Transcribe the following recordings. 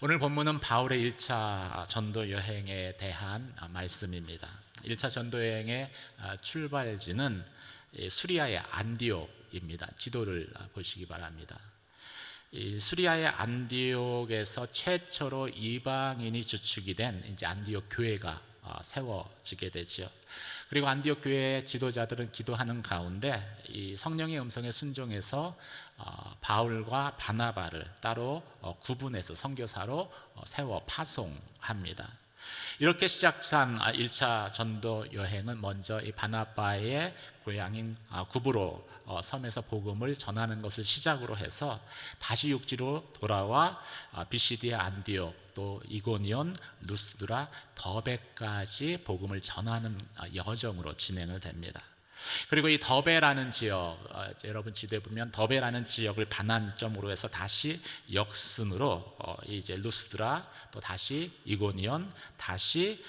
오늘 본문은 바울의 1차 전도 여행에 대한 말씀입니다. 1차 전도 여행의 출발지는 수리아의 안디옥입니다. 지도를 보시기 바랍니다. 이 수리아의 안디옥에서 최초로 이방인이 주축이 된 이제 안디옥 교회가 세워지게 되죠. 그리고 안디옥 교회의 지도자들은 기도하는 가운데 이 성령의 음성에 순종해서 바울과 바나바를 따로 구분해서 선교사로 세워 파송합니다. 이렇게 시작한 1차 전도 여행은 먼저 이 바나바의 고향인 구브로 섬에서 복음을 전하는 것을 시작으로 해서 다시 육지로 돌아와 비시디아 안디옥, 또 이고니온, 루스드라, 더베까지 복음을 전하는 여정으로 진행을 됩니다. 그리고 이 더베라는 지역, 여러분 지도에 보면 더베라는 지역을 반환점으로 해서 다시 역순으로 이제 루스드라, 또 다시 이고니온, 다시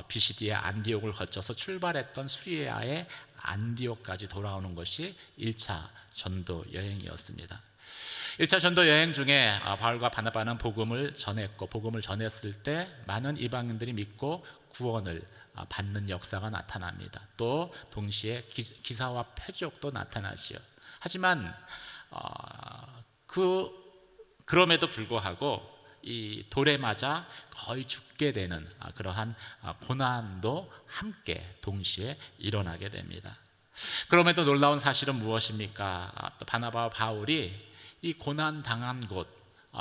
비시디아 안디옥을 거쳐서 출발했던 수리아의 안디옥까지 돌아오는 것이 1차 전도 여행이었습니다. 1차 전도 여행 중에 바울과 바나바는 복음을 전했고, 복음을 전했을 때 많은 이방인들이 믿고 구원을 받는 역사가 나타납니다. 또 동시에 기사와 표적도 나타나지요. 하지만 그럼에도 불구하고 이 돌에 맞아 거의 죽게 되는 그러한 고난도 함께 동시에 일어나게 됩니다. 그럼에도 놀라운 사실은 무엇입니까? 또 바나바와 바울이 이 고난 당한 곳,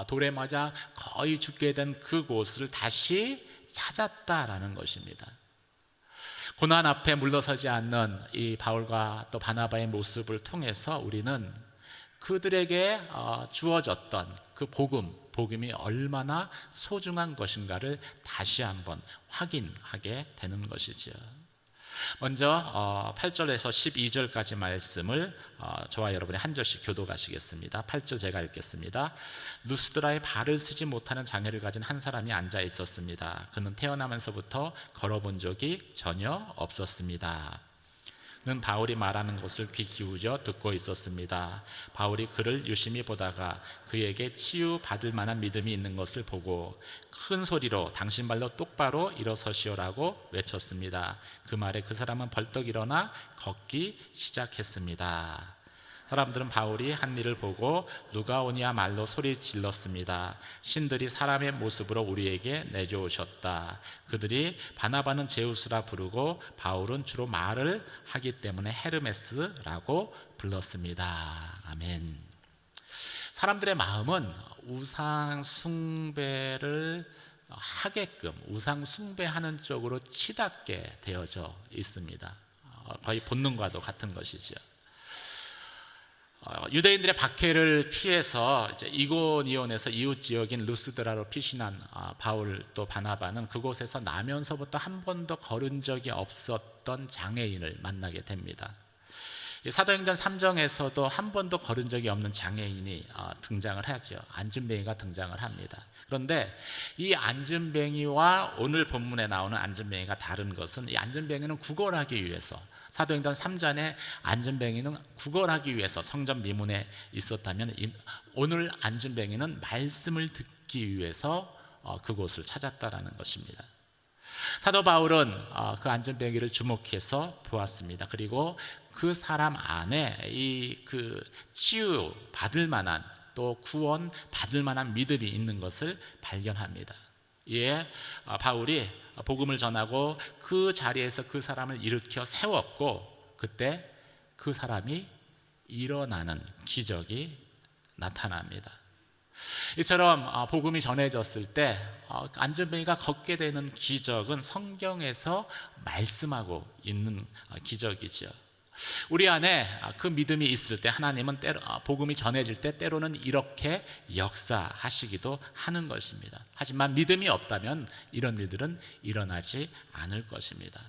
돌에 맞아 거의 죽게 된 그곳을 다시 찾았다라는 것입니다. 고난 앞에 물러서지 않는 이 바울과 또 바나바의 모습을 통해서 우리는 그들에게 주어졌던 그 복음이 얼마나 소중한 것인가를 다시 한번 확인하게 되는 것이죠. 먼저 8절에서 12절까지 말씀을 저와 여러분이 한 절씩 교독하시겠습니다. 8절 제가 읽겠습니다. 루스드라에 발을 쓰지 못하는 장애를 가진 한 사람이 앉아 있었습니다. 그는 태어나면서부터 걸어본 적이 전혀 없었습니다. 는 바울이 말하는 것을 귀 기울여 듣고 있었습니다. 바울이 그를 유심히 보다가 그에게 치유받을 만한 믿음이 있는 것을 보고 큰 소리로 당신 발로 똑바로 일어서시오라고 외쳤습니다. 그 말에 그 사람은 벌떡 일어나 걷기 시작했습니다. 사람들은 바울이 한 일을 보고 누가오니아 말로 소리 질렀습니다. 신들이 사람의 모습으로 우리에게 내려오셨다. 그들이 바나바는 제우스라 부르고 바울은 주로 말을 하기 때문에 헤르메스라고 불렀습니다. 아멘. 사람들의 마음은 우상 숭배를 하게끔 우상 숭배하는 쪽으로 치닫게 되어져 있습니다. 거의 본능과도 같은 것이죠. 유대인들의 박해를 피해서 이제 이고니온에서 이웃 지역인 루스드라로 피신한 바울 또 바나바는 그곳에서 나면서부터 한 번도 걸은 적이 없었던 장애인을 만나게 됩니다. 사도행전 3장에서도 한 번도 걸은 적이 없는 장애인이 등장을 하죠. 안진뱅이가 등장을 합니다. 그런데 이 안진뱅이와 오늘 본문에 나오는 안진뱅이가 다른 것은 이 안진뱅이는 구걸하기 위해서, 사도행전 3장에 안진뱅이는 구걸하기 위해서 성전 미문에 있었다면 오늘 안진뱅이는 말씀을 듣기 위해서 그곳을 찾았다라는 것입니다. 사도 바울은 그 안진뱅이를 주목해서 보았습니다. 그리고 그 사람 안에 그 치유 받을 만한, 또 구원 받을 만한 믿음이 있는 것을 발견합니다. 이에 바울이 복음을 전하고 그 자리에서 그 사람을 일으켜 세웠고, 그때 그 사람이 일어나는 기적이 나타납니다. 이처럼 복음이 전해졌을 때 안진뱅이가 걷게 되는 기적은 성경에서 말씀하고 있는 기적이죠. 우리 안에 그 믿음이 있을 때 하나님은 복음이 전해질 때 때로는 이렇게 역사하시기도 하는 것입니다. 하지만 믿음이 없다면 이런 일들은 일어나지 않을 것입니다.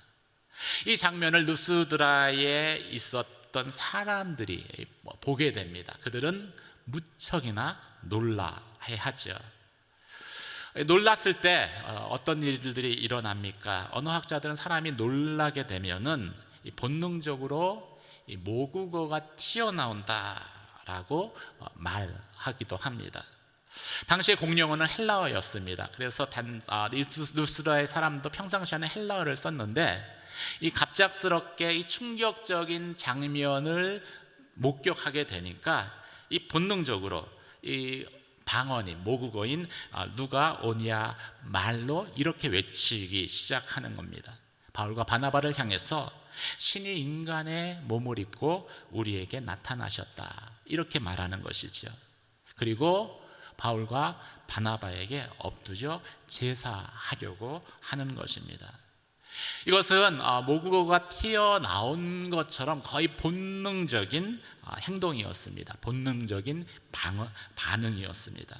이 장면을 루스드라에 있었던 사람들이 보게 됩니다. 그들은 무척이나 놀라해하죠. 놀랐을 때 어떤 일들이 일어납니까? 언어학자들은 사람이 놀라게 되면은 본능적으로 모국어가 튀어나온다라고 말하기도 합니다. 당시의 공용어는 헬라어였습니다. 그래서 루스드라의 사람도 평상시에는 헬라어를 썼는데, 이 갑작스럽게 이 충격적인 장면을 목격하게 되니까 이 본능적으로 이 방언인 모국어인 누가 오냐 말로 이렇게 외치기 시작하는 겁니다. 바울과 바나바를 향해서 신이 인간의 몸을 입고 우리에게 나타나셨다, 이렇게 말하는 것이죠. 그리고 바울과 바나바에게 엎드려 제사하려고 하는 것입니다. 이것은 모국어가 튀어나온 것처럼 거의 본능적인 행동이었습니다. 본능적인 반응이었습니다.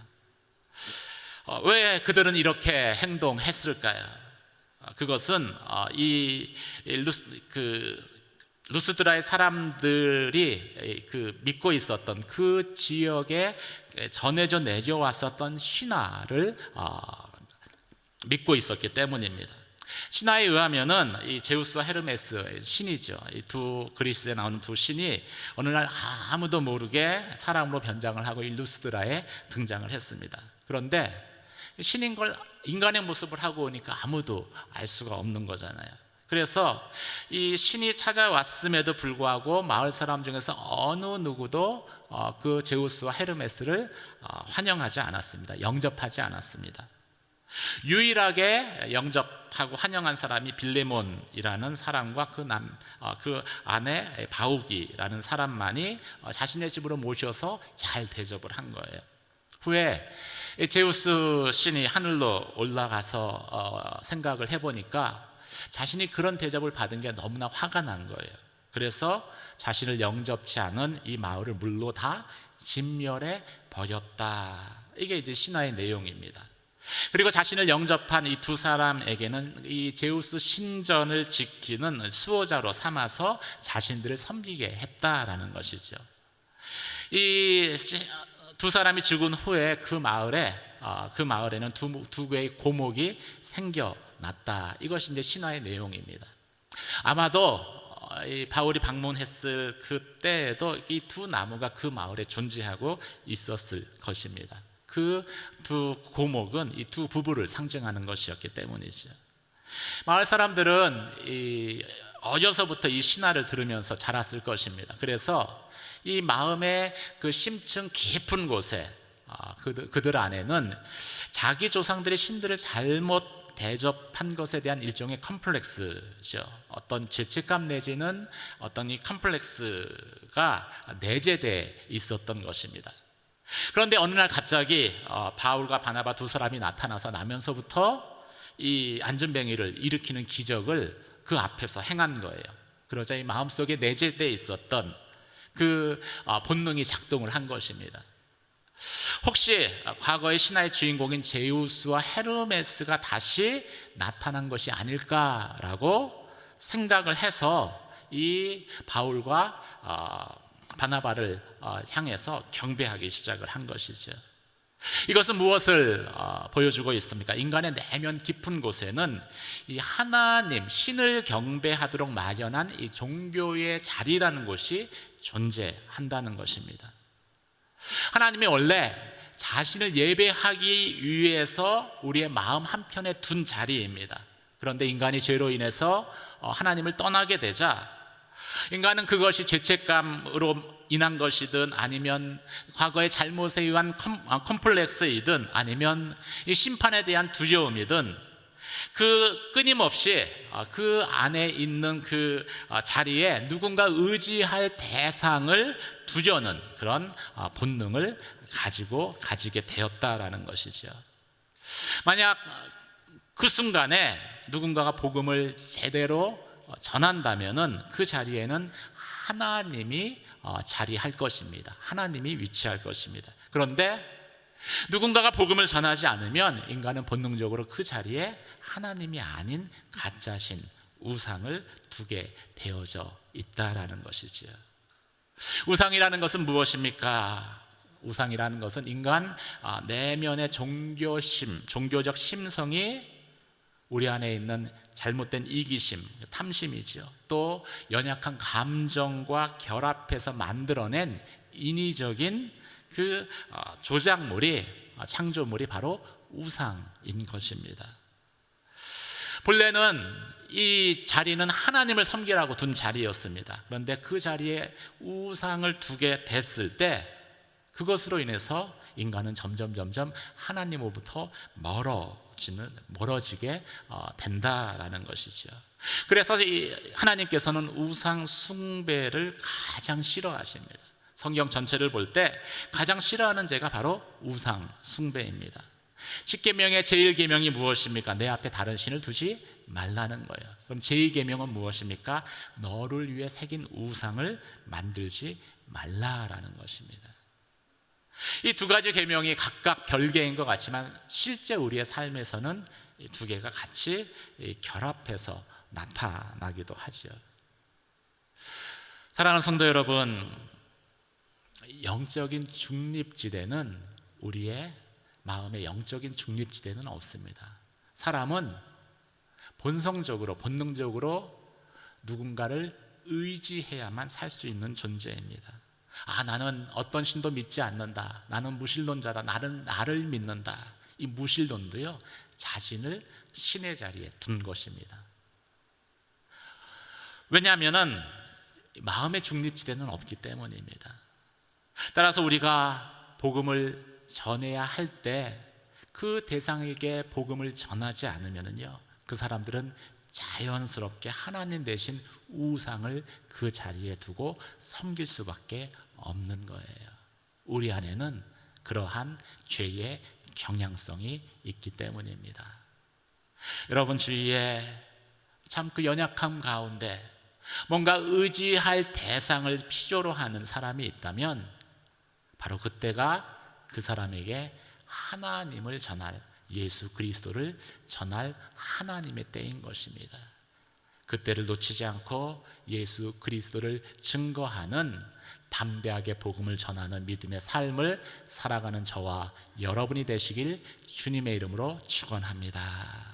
왜 그들은 이렇게 행동했을까요? 그것은 루스드라의 사람들이 믿고 있었던 그 지역에 전해져 내려왔었던 신화를 믿고 있었기 때문입니다. 신화에 의하면은 이 제우스와 헤르메스 신이죠. 이 두 그리스에 나오는 두 신이 어느 날 아무도 모르게 사람으로 변장을 하고 이 루스드라에 등장을 했습니다. 그런데 신인 걸 인간의 모습을 하고 오니까 아무도 알 수가 없는 거잖아요. 그래서 이 신이 찾아왔음에도 불구하고 마을 사람 중에서 어느 누구도 그 제우스와 헤르메스를 환영하지 않았습니다. 영접하지 않았습니다. 유일하게 영접하고 환영한 사람이 빌레몬이라는 사람과 그 아내 바우기라는 사람만이 자신의 집으로 모셔서 잘 대접을 한 거예요. 후에 제우스 신이 하늘로 올라가서 생각을 해보니까 자신이 그런 대접을 받은 게 너무나 화가 난 거예요. 그래서 자신을 영접치 않은 이 마을을 물로 다 진멸해 버렸다. 이게 이제 신화의 내용입니다. 그리고 자신을 영접한 이 두 사람에게는 이 제우스 신전을 지키는 수호자로 삼아서 자신들을 섬기게 했다라는 것이죠. 이 두 사람이 죽은 후에 그 마을에는 두 개의 고목이 생겨났다. 이것이 이제 신화의 내용입니다. 아마도 이 바울이 방문했을 그때에도 이 두 나무가 그 마을에 존재하고 있었을 것입니다. 그 두 고목은 이 두 부부를 상징하는 것이었기 때문이죠. 마을 사람들은 어려서부터 이 신화를 들으면서 자랐을 것입니다. 그래서 이 마음의 그 심층 깊은 곳에 그들 안에는 자기 조상들의 신들을 잘못 대접한 것에 대한 일종의 컴플렉스죠. 어떤 죄책감 내지는 어떤 이 컴플렉스가 내재되어 있었던 것입니다. 그런데 어느 날 갑자기 바울과 바나바 두 사람이 나타나서 나면서부터 이 안전뱅이를 일으키는 기적을 그 앞에서 행한 거예요. 그러자 이 마음속에 내재되어 있었던 그 본능이 작동을 한 것입니다. 혹시 과거의 신화의 주인공인 제우스와 헤르메스가 다시 나타난 것이 아닐까라고 생각을 해서 이 바울과 바나바를 향해서 경배하기 시작을 한 것이죠. 이것은 무엇을 보여주고 있습니까? 인간의 내면 깊은 곳에는 이 하나님, 신을 경배하도록 마련한 이 종교의 자리라는 곳이 존재한다는 것입니다. 하나님이 원래 자신을 예배하기 위해서 우리의 마음 한편에 둔 자리입니다. 그런데 인간이 죄로 인해서 하나님을 떠나게 되자 인간은 그것이 죄책감으로 인한 것이든 아니면 과거의 잘못에 의한 컴플렉스이든 아니면 이 심판에 대한 두려움이든 그 끊임없이 그 안에 있는 그 자리에 누군가 의지할 대상을 두려는 그런 본능을 가지게 되었다라는 것이죠. 만약 그 순간에 누군가가 복음을 제대로 전한다면은 그 자리에는 하나님이 자리할 것입니다. 하나님이 위치할 것입니다. 그런데 누군가가 복음을 전하지 않으면 인간은 본능적으로 그 자리에 하나님이 아닌 가짜신 우상을 두게 되어져 있다라는 것이지요. 우상이라는 것은 무엇입니까? 우상이라는 것은 인간 내면의 종교적 심성이 우리 안에 있는 잘못된 이기심, 탐심이죠. 또 연약한 감정과 결합해서 만들어낸 인위적인 그 조작물이 창조물이 바로 우상인 것입니다. 본래는 이 자리는 하나님을 섬기라고 둔 자리였습니다. 그런데 그 자리에 우상을 두게 됐을 때 그것으로 인해서 인간은 점점 하나님으로부터 멀어지게 된다라는 것이죠. 그래서 하나님께서는 우상 숭배를 가장 싫어하십니다. 성경 전체를 볼 때 가장 싫어하는 죄가 바로 우상 숭배입니다. 십계명의 제1계명이 무엇입니까? 내 앞에 다른 신을 두지 말라는 거예요. 그럼 제2계명은 무엇입니까? 너를 위해 새긴 우상을 만들지 말라라는 것입니다. 이 두 가지 계명이 각각 별개인 것 같지만 실제 우리의 삶에서는 이 두 개가 같이 결합해서 나타나기도 하죠. 사랑하는 성도 여러분, 영적인 중립지대는 우리의 마음의 영적인 중립지대는 없습니다. 사람은 본능적으로 누군가를 의지해야만 살 수 있는 존재입니다. 나는 어떤 신도 믿지 않는다. 나는 무신론자다. 나를 믿는다. 이 무신론도요, 자신을 신의 자리에 둔 것입니다. 왜냐하면 마음의 중립지대는 없기 때문입니다. 따라서 우리가 복음을 전해야 할 때 그 대상에게 복음을 전하지 않으면요, 그 사람들은 자연스럽게 하나님 대신 우상을 그 자리에 두고 섬길 수밖에 없는 거예요. 우리 안에는 그러한 죄의 경향성이 있기 때문입니다. 여러분 주위에 참 그 연약함 가운데 뭔가 의지할 대상을 필요로 하는 사람이 있다면 바로 그때가 그 사람에게 하나님을 전할, 예수 그리스도를 전할 하나님의 때인 것입니다. 그때를 놓치지 않고 예수 그리스도를 증거하는, 담대하게 복음을 전하는 믿음의 삶을 살아가는 저와 여러분이 되시길 주님의 이름으로 축원합니다.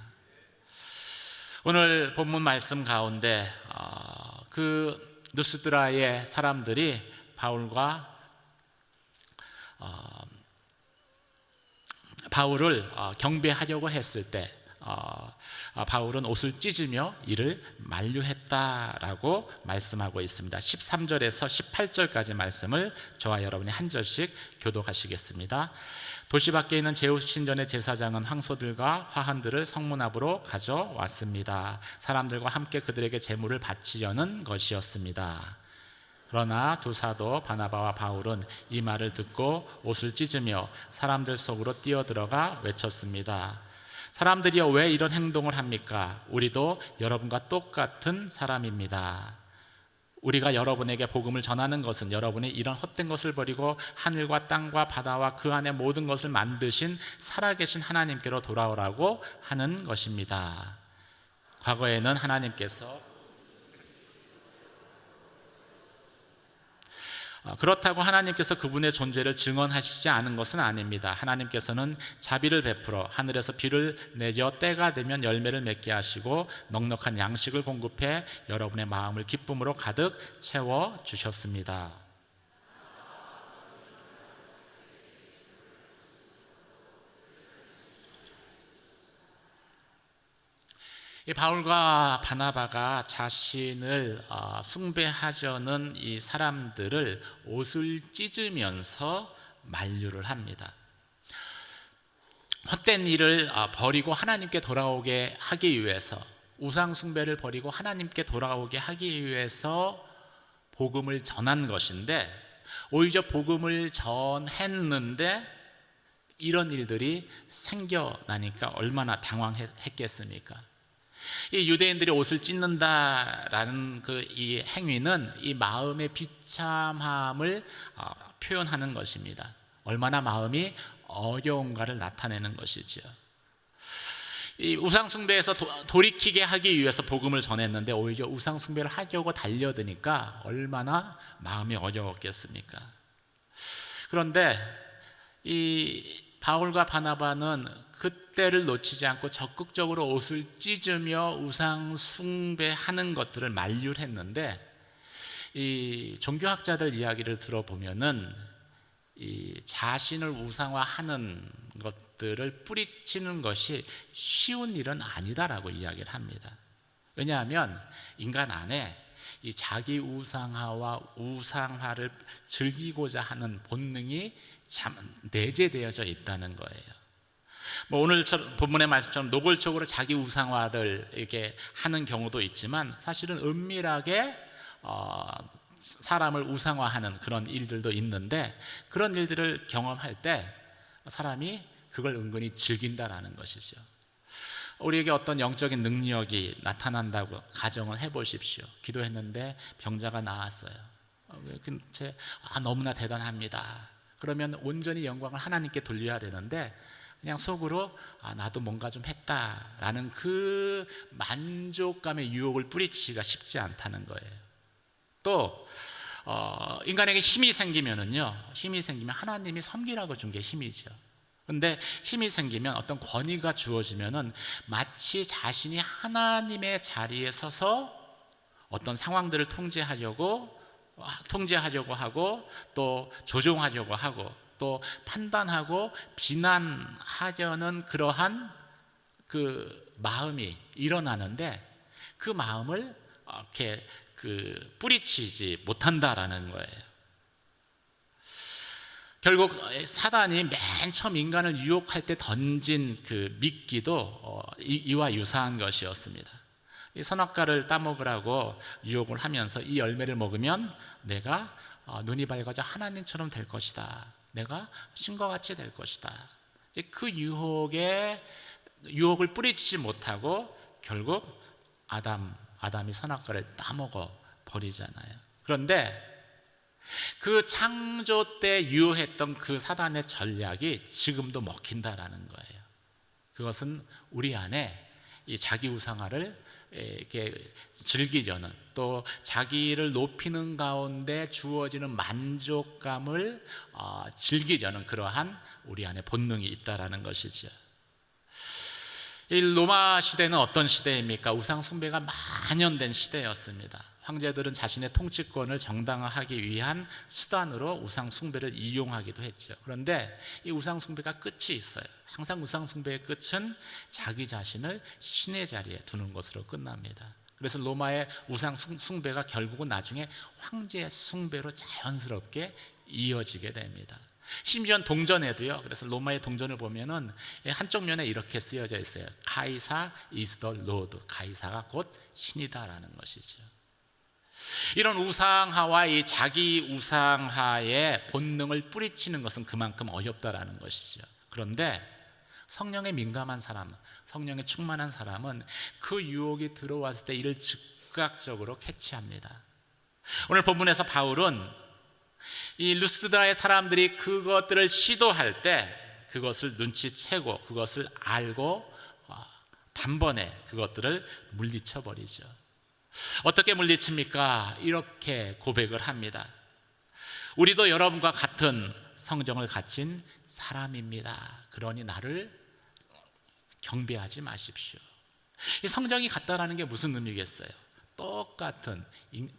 오늘 본문 말씀 가운데 그 루스드라의 사람들이 바울을 경배하려고 했을 때 바울은 옷을 찢으며 이를 만류했다라고 말씀하고 있습니다. 13절에서 18절까지 말씀을 저와 여러분이 한 절씩 교독하시겠습니다. 도시 밖에 있는 제우스 신전의 제사장은 황소들과 화환들을 성문 앞으로 가져왔습니다. 사람들과 함께 그들에게 제물을 바치려는 것이었습니다. 그러나 두 사도 바나바와 바울은 이 말을 듣고 옷을 찢으며 사람들 속으로 뛰어들어가 외쳤습니다. 사람들이여, 왜 이런 행동을 합니까? 우리도 여러분과 똑같은 사람입니다. 우리가 여러분에게 복음을 전하는 것은 여러분이 이런 헛된 것을 버리고 하늘과 땅과 바다와 그 안에 모든 것을 만드신 살아계신 하나님께로 돌아오라고 하는 것입니다. 과거에는 그렇다고 하나님께서 그분의 존재를 증언하시지 않은 것은 아닙니다. 하나님께서는 자비를 베풀어 하늘에서 비를 내려 때가 되면 열매를 맺게 하시고 넉넉한 양식을 공급해 여러분의 마음을 기쁨으로 가득 채워주셨습니다. 이 바울과 바나바가 자신을 숭배하려는 이 사람들을 옷을 찢으면서 만류를 합니다. 헛된 일을 버리고 하나님께 돌아오게 하기 위해서, 우상 숭배를 버리고 하나님께 돌아오게 하기 위해서 복음을 전한 것인데, 오히려 복음을 전했는데 이런 일들이 생겨나니까 얼마나 당황했겠습니까? 이 유대인들이 옷을 찢는다라는 이 행위는 이 마음의 비참함을 표현하는 것입니다. 얼마나 마음이 어려운가를 나타내는 것이죠. 이 우상숭배에서 돌이키게 하기 위해서 복음을 전했는데 오히려 우상숭배를 하려고 달려드니까 얼마나 마음이 어려웠겠습니까? 그런데 이 바울과 바나바는 그때를 놓치지 않고 적극적으로 옷을 찢으며 우상 숭배하는 것들을 만류했는데, 이 종교학자들 이야기를 들어보면은 이 자신을 우상화하는 것들을 뿌리치는 것이 쉬운 일은 아니다라고 이야기를 합니다. 왜냐하면 인간 안에 이 자기 우상화와 우상화를 즐기고자 하는 본능이 참 내재되어져 있다는 거예요. 오늘 본문의 말씀처럼 노골적으로 자기 우상화를 이렇게 하는 경우도 있지만 사실은 은밀하게 사람을 우상화하는 그런 일들도 있는데, 그런 일들을 경험할 때 사람이 그걸 은근히 즐긴다라는 것이죠. 우리에게 어떤 영적인 능력이 나타난다고 가정을 해보십시오. 기도했는데 병자가 나았어요. 너무나 대단합니다. 그러면 온전히 영광을 하나님께 돌려야 되는데 그냥 속으로 나도 뭔가 좀 했다라는 그 만족감의 유혹을 뿌리치기가 쉽지 않다는 거예요. 또 인간에게 힘이 생기면 하나님이 섬기라고 준 게 힘이죠. 그런데 힘이 생기면 어떤 권위가 주어지면은 마치 자신이 하나님의 자리에 서서 어떤 상황들을 통제하려고 하고, 또 조종하려고 하고, 또 판단하고 비난하려는 그러한 그 마음이 일어나는데, 그 마음을 이렇게 뿌리치지 못한다라는 거예요. 결국 사단이 맨 처음 인간을 유혹할 때 던진 그 미끼도 이와 유사한 것이었습니다. 이 선악과를 따먹으라고 유혹을 하면서 이 열매를 먹으면 내가 눈이 밝아져 하나님처럼 될 것이다, 내가 신과 같이 될 것이다. 그 유혹을 뿌리치지 못하고 결국 아담이 선악과를 따먹어 버리잖아요. 그런데 그 창조 때 유효했던 그 사단의 전략이 지금도 먹힌다라는 거예요. 그것은 우리 안에 이 자기 우상화를 이렇게 즐기려는, 또 자기를 높이는 가운데 주어지는 만족감을 즐기려는 그러한 우리 안에 본능이 있다라는 것이죠. 이 로마 시대는 어떤 시대입니까? 우상 숭배가 만연된 시대였습니다. 황제들은 자신의 통치권을 정당화하기 위한 수단으로 우상 숭배를 이용하기도 했죠. 그런데 이 우상 숭배가 끝이 있어요. 항상 우상 숭배의 끝은 자기 자신을 신의 자리에 두는 것으로 끝납니다. 그래서 로마의 우상 숭배가 결국은 나중에 황제 숭배로 자연스럽게 이어지게 됩니다. 심지어 동전에도요, 그래서 로마의 동전을 보면은 한쪽 면에 이렇게 쓰여져 있어요. 카이사 is the Lord. 가이사가 곧 신이다라는 것이죠. 이런 우상화와 이 자기 우상화의 본능을 뿌리치는 것은 그만큼 어렵다라는 것이죠. 그런데 성령에 민감한 사람, 성령에 충만한 사람은 그 유혹이 들어왔을 때 이를 즉각적으로 캐치합니다. 오늘 본문에서 바울은 이 루스드라의 사람들이 그것들을 시도할 때 그것을 눈치채고 그것을 알고 단번에 그것들을 물리쳐 버리죠. 어떻게 물리칩니까? 이렇게 고백을 합니다. 우리도 여러분과 같은 성정을 가진 사람입니다. 그러니 나를 경배하지 마십시오. 이 성정이 같다라는 게 무슨 의미겠어요?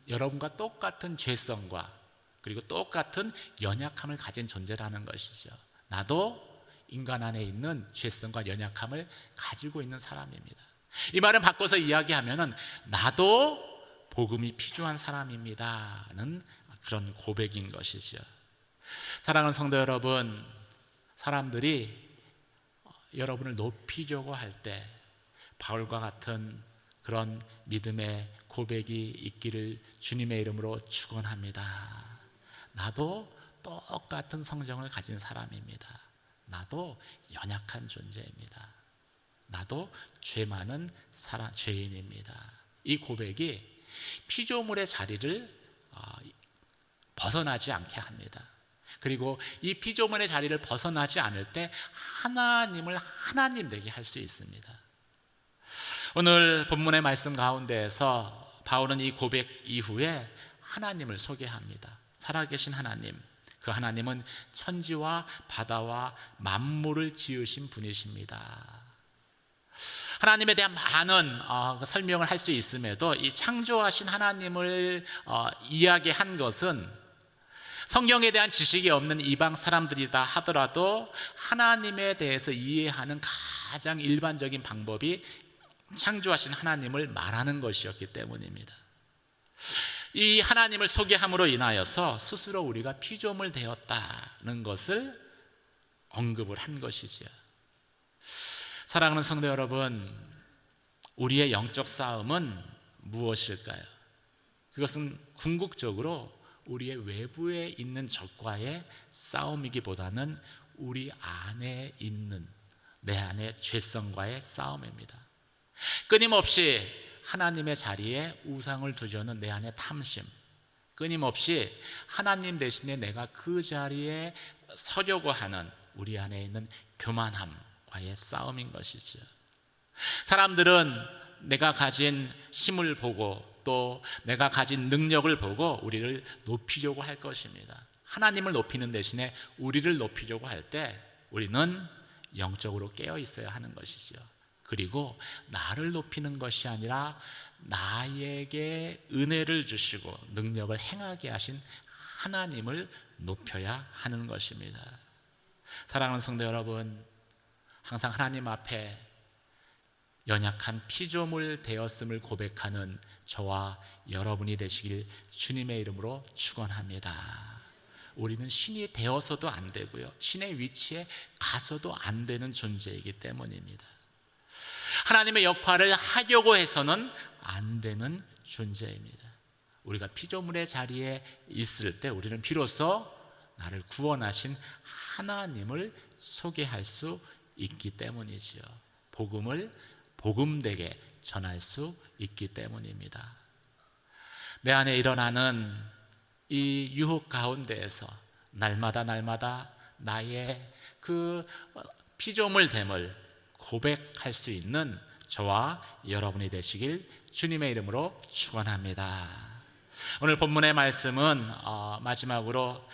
여러분과 똑같은 죄성과 그리고 똑같은 연약함을 가진 존재라는 것이죠. 나도 인간 안에 있는 죄성과 연약함을 가지고 있는 사람입니다. 이 말을 바꿔서 이야기하면은 나도 복음이 필요한 사람입니다는 그런 고백인 것이죠. 사랑하는 성도 여러분, 사람들이 여러분을 높이려고 할 때 바울과 같은 그런 믿음의 고백이 있기를 주님의 이름으로 축원합니다. 나도 똑같은 성정을 가진 사람입니다. 나도 연약한 존재입니다. 나도 죄 많은 죄인입니다. 이 고백이 피조물의 자리를 벗어나지 않게 합니다. 그리고 이 피조물의 자리를 벗어나지 않을 때 하나님을 하나님 되게 할 수 있습니다. 오늘 본문의 말씀 가운데에서 바울은 이 고백 이후에 하나님을 소개합니다. 살아계신 하나님, 그 하나님은 천지와 바다와 만물을 지으신 분이십니다. 하나님에 대한 많은 설명을 할 수 있음에도 이 창조하신 하나님을 이야기한 것은 성경에 대한 지식이 없는 이방 사람들이다 하더라도 하나님에 대해서 이해하는 가장 일반적인 방법이 창조하신 하나님을 말하는 것이었기 때문입니다. 이 하나님을 소개함으로 인하여서 스스로 우리가 피조물 되었다는 것을 언급을 한 것이죠. 사랑하는 성도 여러분, 우리의 영적 싸움은 무엇일까요? 그것은 궁극적으로 우리의 외부에 있는 적과의 싸움이기보다는 우리 안에 있는 내 안의 죄성과의 싸움입니다. 끊임없이 하나님의 자리에 우상을 두려는 내 안의 탐심, 끊임없이 하나님 대신에 내가 그 자리에 서려고 하는 우리 안에 있는 교만함과의 싸움인 것이죠. 사람들은 내가 가진 힘을 보고 또 내가 가진 능력을 보고 우리를 높이려고 할 것입니다. 하나님을 높이는 대신에 우리를 높이려고 할 때 우리는 영적으로 깨어 있어야 하는 것이죠. 그리고 나를 높이는 것이 아니라 나에게 은혜를 주시고 능력을 행하게 하신 하나님을 높여야 하는 것입니다. 사랑하는 성도 여러분, 항상 하나님 앞에 연약한 피조물 되었음을 고백하는 저와 여러분이 되시길 주님의 이름으로 축원합니다. 우리는 신이 되어서도 안 되고요, 신의 위치에 가서도 안 되는 존재이기 때문입니다. 하나님의 역할을 하려고 해서는 안 되는 존재입니다. 우리가 피조물의 자리에 있을 때 우리는 비로소 나를 구원하신 하나님을 소개할 수 있기 때문이지요. 복음을 복음되게 전할 수 있기 때문입니다. 내 안에 일어나는 이 유혹 가운데에서 날마다 나의 그 피조물됨을 고백할 수 있는 저와 여러분이 되시길 주님의 이름으로 축원합니다. 오늘 본문의 말씀은 마지막으로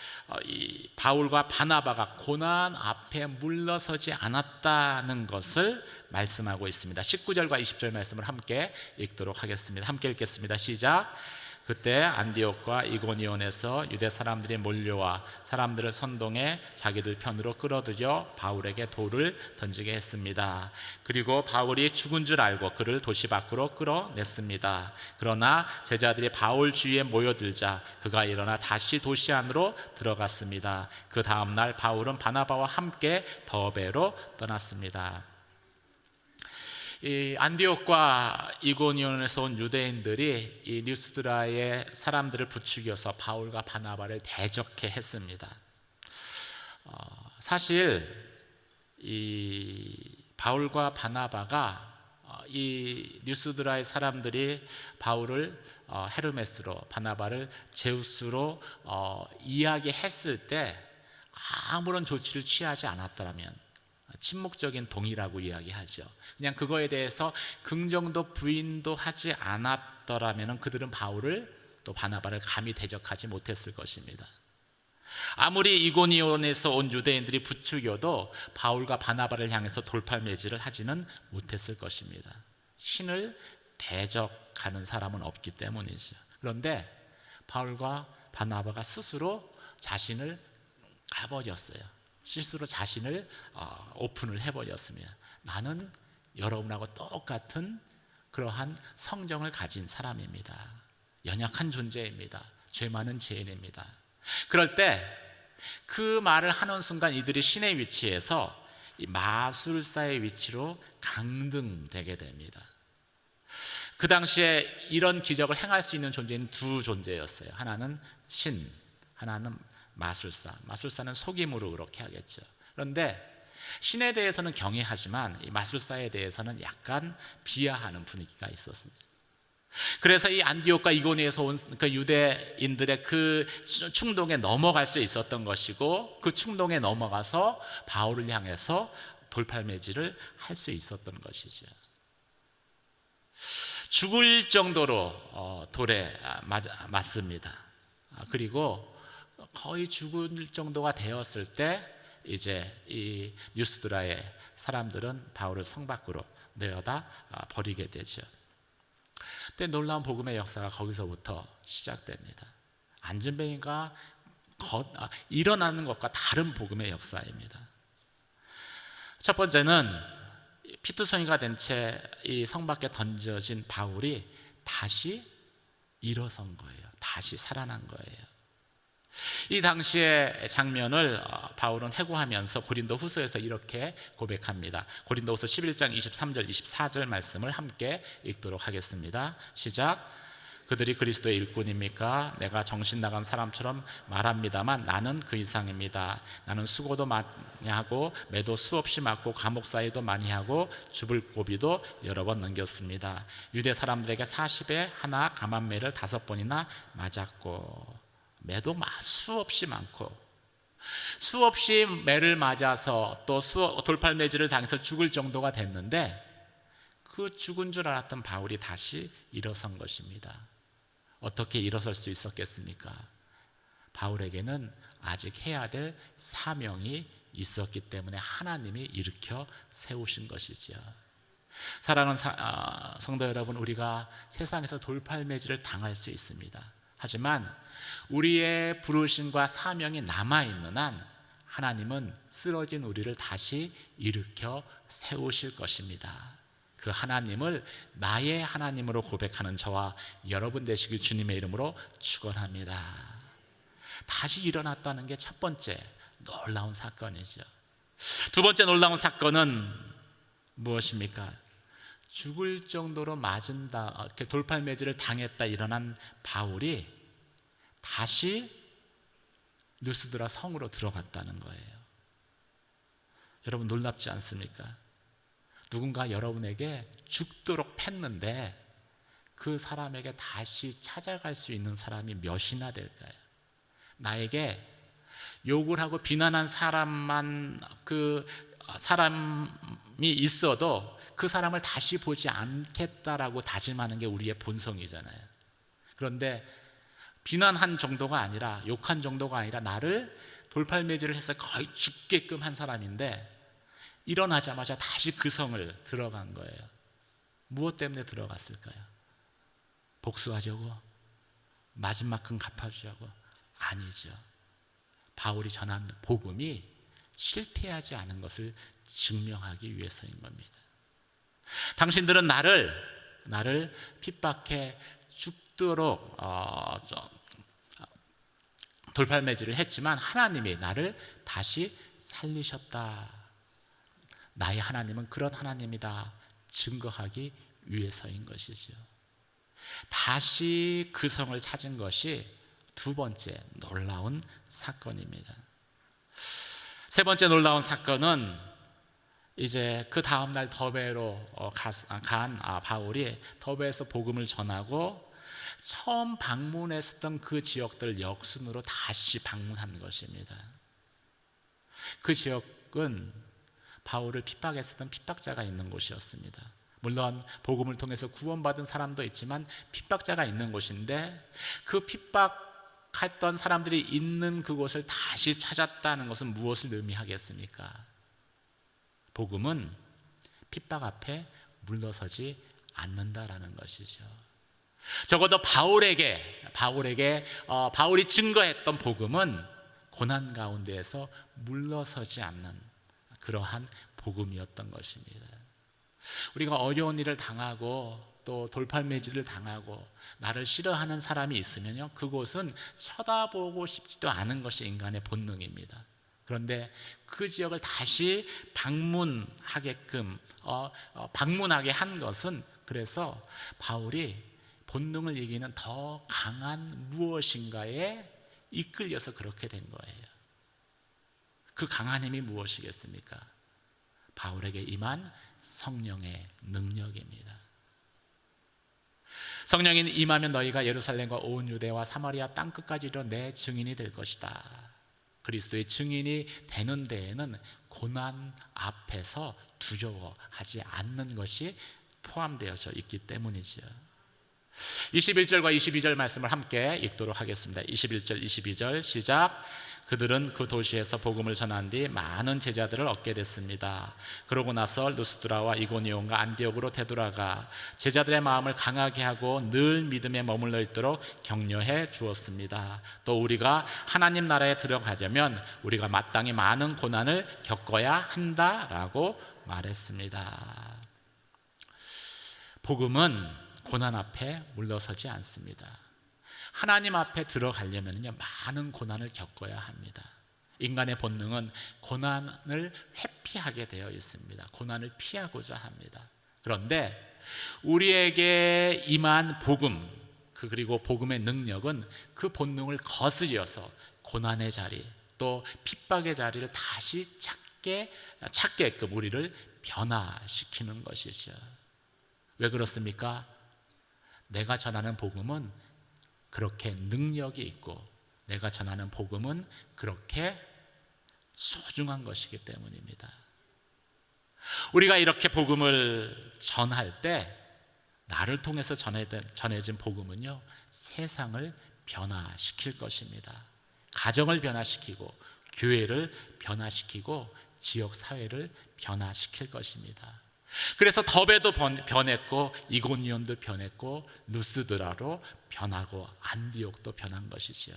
이 바울과 바나바가 고난 앞에 물러서지 않았다는 것을 말씀하고 있습니다. 19절과 20절 말씀을 함께 읽도록 하겠습니다. 함께 읽겠습니다. 시작. 그때 안디옥과 이고니온에서 유대 사람들이 몰려와 사람들을 선동해 자기들 편으로 끌어들여 바울에게 돌을 던지게 했습니다. 그리고 바울이 죽은 줄 알고 그를 도시 밖으로 끌어냈습니다. 그러나 제자들이 바울 주위에 모여들자 그가 일어나 다시 도시 안으로 들어갔습니다. 그 다음 날 바울은 바나바와 함께 더베로 떠났습니다. 이 안디옥과 이고니온에서 온 유대인들이 이 뉴스드라의 사람들을 부추겨서 바울과 바나바를 대적해 했습니다. 사실 이 바울과 바나바가 이 뉴스드라의 사람들이 바울을 헤르메스로, 바나바를 제우스로 이야기했을 때 아무런 조치를 취하지 않았더라면, 침묵적인 동의라고 이야기하죠. 그냥 그거에 대해서 긍정도 부인도 하지 않았더라면 그들은 바울을 또 바나바를 감히 대적하지 못했을 것입니다. 아무리 이고니온에서 온 유대인들이 부추겨도 바울과 바나바를 향해서 돌팔매질을 하지는 못했을 것입니다. 신을 대적하는 사람은 없기 때문이죠. 그런데 바울과 바나바가 스스로 자신을 까버렸어요. 실수로 자신을 오픈을 해버렸습니다. 나는 여러분하고 똑같은 그러한 성정을 가진 사람입니다. 연약한 존재입니다. 죄 많은 죄인입니다. 그럴 때 그 말을 하는 순간 이들이 신의 위치에서 이 마술사의 위치로 강등되게 됩니다. 그 당시에 이런 기적을 행할 수 있는 존재는 두 존재였어요. 하나는 신, 하나는 마술사. 마술사는 속임으로 그렇게 하겠죠. 그런데 신에 대해서는 경외하지만 이 마술사에 대해서는 약간 비하하는 분위기가 있었습니다. 그래서 이 안디옥과 이고니에서 온 그 유대인들의 그 충동에 넘어갈 수 있었던 것이고, 그 충동에 넘어가서 바울을 향해서 돌팔매질을 할 수 있었던 것이죠. 죽을 정도로 돌에 맞습니다. 그리고 거의 죽을 정도가 되었을 때 이제 이 뉴스드라의 사람들은 바울을 성 밖으로 내어다 버리게 되죠. 근데 놀라운 복음의 역사가 거기서부터 시작됩니다. 안전뱅이가 일어나는 것과 다른 복음의 역사입니다. 첫 번째는 피투성이가 된 채 이 성 밖에 던져진 바울이 다시 일어선 거예요. 다시 살아난 거예요. 이 당시의 장면을 바울은 회고하면서 고린도 후서에서 이렇게 고백합니다. 고린도 후서 11장 23절 24절 말씀을 함께 읽도록 하겠습니다. 시작. 그들이 그리스도의 일꾼입니까? 내가 정신 나간 사람처럼 말합니다만 나는 그 이상입니다. 나는 수고도 많이 하고 매도 수없이 맞고 감옥 사이도 많이 하고 죽을 고비도 여러 번 넘겼습니다. 유대 사람들에게 40에 하나 감한매를 5번이나 맞았고 매도 수없이 많고 수없이 매를 맞아서 또 돌팔매질을 당해서 죽을 정도가 됐는데 그 죽은 줄 알았던 바울이 다시 일어선 것입니다. 어떻게 일어설 수 있었겠습니까? 바울에게는 아직 해야 될 사명이 있었기 때문에 하나님이 일으켜 세우신 것이죠. 사랑하는 성도 여러분, 우리가 세상에서 돌팔매질을 당할 수 있습니다. 하지만 우리의 부르심과 사명이 남아있는 한 하나님은 쓰러진 우리를 다시 일으켜 세우실 것입니다. 그 하나님을 나의 하나님으로 고백하는 저와 여러분 되시길 주님의 이름으로 축원합니다. 다시 일어났다는 게 첫 번째 놀라운 사건이죠. 두 번째 놀라운 사건은 무엇입니까? 죽을 정도로 맞은다, 돌팔매질을 당했다 일어난 바울이 다시 루스드라 성으로 들어갔다는 거예요. 여러분 놀랍지 않습니까? 누군가 여러분에게 죽도록 팼는데 그 사람에게 다시 찾아갈 수 있는 사람이 몇이나 될까요? 나에게 욕을 하고 비난한 사람만 그 사람이 있어도 그 사람을 다시 보지 않겠다라고 다짐하는 게 우리의 본성이잖아요. 그런데 비난한 정도가 아니라 욕한 정도가 아니라 나를 돌팔매질을 해서 거의 죽게끔 한 사람인데 일어나자마자 다시 그 성을 들어간 거예요. 무엇 때문에 들어갔을까요? 복수하려고? 맞은 만큼 갚아주려고? 아니죠. 바울이 전한 복음이 실패하지 않은 것을 증명하기 위해서인 겁니다. 당신들은 나를 핍박해 죽도록 돌팔매질을 했지만 하나님이 나를 다시 살리셨다. 나의 하나님은 그런 하나님이다 증거하기 위해서인 것이죠. 다시 그 성을 찾은 것이 두 번째 놀라운 사건입니다. 세 번째 놀라운 사건은 이제 그 다음날 더베로 간 바울이 더베에서 복음을 전하고 처음 방문했었던 그 지역들 역순으로 다시 방문한 것입니다. 그 지역은 바울을 핍박했었던 핍박자가 있는 곳이었습니다. 물론 복음을 통해서 구원받은 사람도 있지만 핍박자가 있는 곳인데 그 핍박했던 사람들이 있는 그곳을 다시 찾았다는 것은 무엇을 의미하겠습니까? 복음은 핍박 앞에 물러서지 않는다라는 것이죠. 적어도 바울이 증거했던 복음은 고난 가운데에서 물러서지 않는 그러한 복음이었던 것입니다. 우리가 어려운 일을 당하고 또 돌팔매질을 당하고 나를 싫어하는 사람이 있으면요, 그곳은 쳐다보고 싶지도 않은 것이 인간의 본능입니다. 그런데 그 지역을 다시 방문하게 한 것은 그래서 바울이 본능을 이기는 더 강한 무엇인가에 이끌려서 그렇게 된 거예요. 그 강한 힘이 무엇이겠습니까? 바울에게 임한 성령의 능력입니다. 성령이 임하면 너희가 예루살렘과 온 유대와 사마리아 땅끝까지 이르러 내 증인이 될 것이다. 그리스도의 증인이 되는 데에는 고난 앞에서 두려워하지 않는 것이 포함되어져 있기 때문이죠. 21절과 22절 말씀을 함께 읽도록 하겠습니다. 21절 22절 시작. 그들은 그 도시에서 복음을 전한 뒤 많은 제자들을 얻게 됐습니다. 그러고 나서 루스드라와 이고니온과 안디옥으로 되돌아가 제자들의 마음을 강하게 하고 늘 믿음에 머물러 있도록 격려해 주었습니다. 또 우리가 하나님 나라에 들어가려면 우리가 마땅히 많은 고난을 겪어야 한다라고 말했습니다. 복음은 고난 앞에 물러서지 않습니다. 하나님 앞에 들어가려면 많은 고난을 겪어야 합니다. 인간의 본능은 고난을 회피하게 되어 있습니다. 고난을 피하고자 합니다. 그런데 우리에게 임한 복음, 그리고 복음의 능력은 그 본능을 거스려서 고난의 자리, 또 핍박의 자리를 다시 찾게끔 우리를 변화시키는 것이죠. 왜 그렇습니까? 내가 전하는 복음은 그렇게 능력이 있고 내가 전하는 복음은 그렇게 소중한 것이기 때문입니다. 우리가 이렇게 복음을 전할 때 나를 통해서 전해진 복음은요, 세상을 변화시킬 것입니다. 가정을 변화시키고 교회를 변화시키고 지역 사회를 변화시킬 것입니다. 그래서 더베도 변했고 이고니온도 변했고 루스드라로 변하고 안디옥도 변한 것이지요.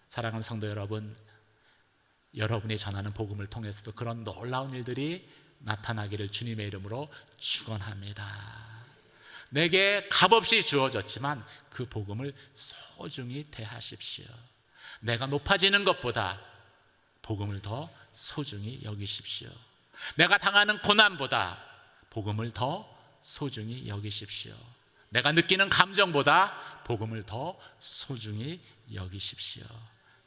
사랑하는 성도 여러분, 여러분이 전하는 복음을 통해서도 그런 놀라운 일들이 나타나기를 주님의 이름으로 축원합니다. 내게 값없이 주어졌지만 그 복음을 소중히 대하십시오. 내가 높아지는 것보다 복음을 더 소중히 여기십시오. 내가 당하는 고난보다 복음을 더 소중히 여기십시오. 내가 느끼는 감정보다 복음을 더 소중히 여기십시오.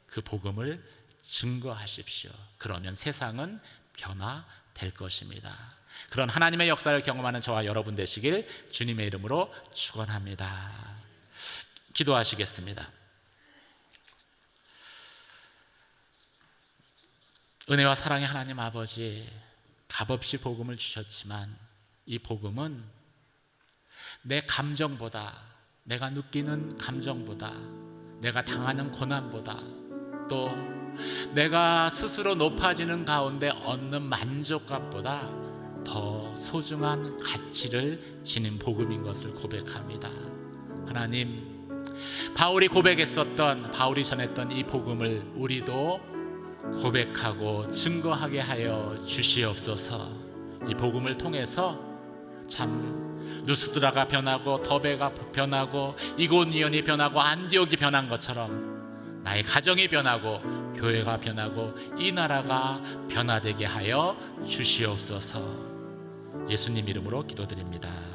그 복음을 증거하십시오. 그러면 세상은 변화될 것입니다. 그런 하나님의 역사를 경험하는 저와 여러분 되시길 주님의 이름으로 축원합니다. 기도하시겠습니다. 은혜와 사랑의 하나님 아버지, 값없이 복음을 주셨지만 이 복음은 내 감정보다, 내가 느끼는 감정보다, 내가 당하는 고난보다, 또 내가 스스로 높아지는 가운데 얻는 만족감보다 더 소중한 가치를 지닌 복음인 것을 고백합니다. 하나님, 바울이 고백했었던, 바울이 전했던 이 복음을 우리도 고백하고 증거하게 하여 주시옵소서. 이 복음을 통해서 참 루스드라가 변하고 더베가 변하고 이고니온이 변하고 안디옥이 변한 것처럼 나의 가정이 변하고 교회가 변하고 이 나라가 변화되게 하여 주시옵소서. 예수님 이름으로 기도드립니다.